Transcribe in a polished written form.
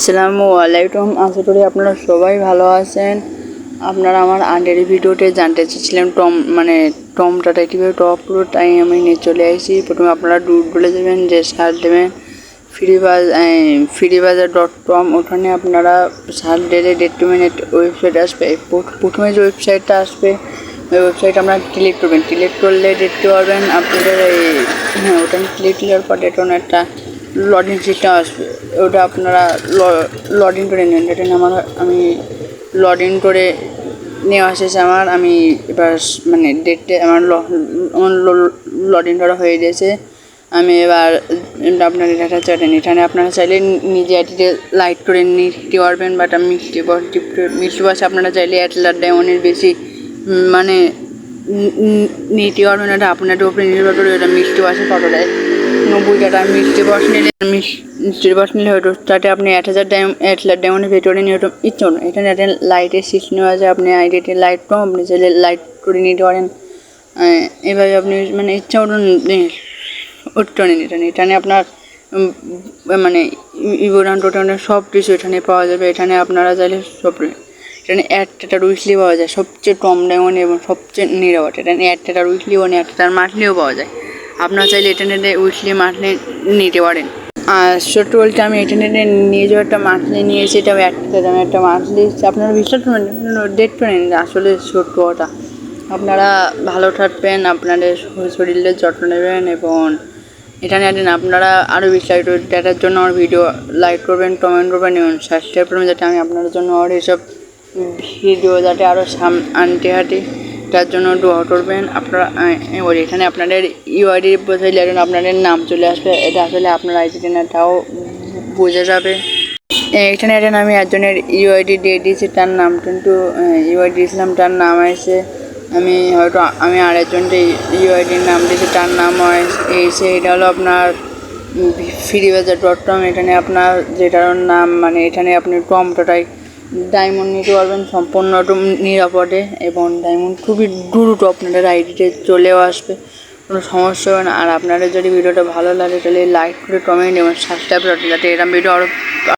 আসসালামু আলাইকুম। আশা করি আপনারা সবাই ভালো আছেন। আপনারা আমার আগের ভিডিওতে জানতে চেয়েছিলেন টমটাটা কীভাবে টপ করবো, তাই আমি নিয়ে চলে আসি। প্রথমে আপনারা গুগলে যাবেন, যে সার্চ দেবেন freebazaar.com। ওখানে আপনারা সার্চ দিলে ডেট ওয়েবসাইট আসবে। প্রথমে যে ওয়েবসাইটটা আসবে ওই ওয়েবসাইট আপনারা ক্লিক করবেন। ক্লিক করলে দেখতে পারবেন আপনাদের ওখানে ক্লিক করার পর এখন একটা লগ ইন সিস্টেম আসবে। ওটা আপনারা লগ ইন করে নেন। এটা আমি লগ ইন করে নেওয়া শেষে আমি এবার ডেটে আমার লগ ইন করা হয়ে গেছে। আমি এবার আপনাকে দেখাচ্ছি। এখানে আপনারা চাইলে নিজে এটিতে লাইট করে নিতে পারবেন, বাট আমি মিষ্টি বয়সে আপনারা চাইলে 1 লাখ ডায়মন্ডের বেশি নিতে পারবেন। এটা আপনাদের উপরে নির্ভর করে ওটা মিষ্টি বয়সে কত দেয়। 90 টাকা মিষ্টি বস নিলে হয়তো তাতে আপনি 1 লাখ ডায়মন্ডের ভেতরে নিয়ে হয়তো ইচ্ছে না। এখানে একটা লাইটের সিস্টেম আছে। আপনি আইডিতে লাইট কম, আপনি চাইলে লাইট করে নিতে পারেন। এভাবে আপনি ইচ্ছা মতন উঠতে নিন। এখানে আপনার ইভোরান টোটানে সব কিছু এখানে পাওয়া যাবে। এখানে আপনারা চাইলে এখানে 1 টাকা উইকলি পাওয়া যায়, সবচেয়ে কম ডায়মন্ড এবং সবচেয়ে নিরাপদ। এখানে 1 টাকা উইকলি এবং 1 টাকার মান্থলিও পাওয়া যায়। আপনারা চাইলে এখানে উইকলি মান্থলি নিতে পারেন। আর সত্যি বলতে আমি এখানে নিয়ে যাওয়া একটা মান্থলি নিয়েছি। এটা 1 টাকা দামে একটা মান্থলি। আপনারা বিশ্বাস করবেন, ডেট করে নিন, আসলে সত্য কথা। আপনারা ভালো থাকবেন, আপনাদের শরীরের যত্ন নেবেন এবং এখানে আপনারা আরও বিস্তারিত দেখার জন্য আমার ভিডিও লাইক করবেন, কমেন্ট করবেন এবং সাবস্ক্রাইব করবেন, যাতে আমি আপনাদের জন্য আর এইসব ভিডিও যাতে আরও আনতে হাঁটি, তার জন্য দোয়া করবেন। আপনারা এখানে আপনাদের ইউআইডি বসাইলে এখন আপনাদের নাম চলে আসবে। এটা আসলে আপনার আইডি নাটাও বোঝা যাবে। এখানে আমি একজনের ইউআইডি দিয়ে দিয়েছি, তার নাম কিন্তু ইউআইডি দিয়েছিলাম, তার নাম আসছে। আমি আরেকজনকে ইউআইডির নাম দিয়েছি, তার নাম এসে। এটা হলো আপনার freebazaar.com। এখানে আপনার যেটার নাম এখানে আপনি টমটাটাই ডায়মন্ড নিতে পারবেন সম্পূর্ণ নিরাপদে, এবং ডায়মন্ড খুবই দ্রুত আপনাদের আইডিতে চলেও আসবে, কোনো সমস্যা হবে না। আর আপনাদের যদি ভিডিওটা ভালো লাগে তাহলে লাইক করে, কমেন্ট এবং সাবস্ক্রাইব করতে, যাতে এরকম ভিডিও আরও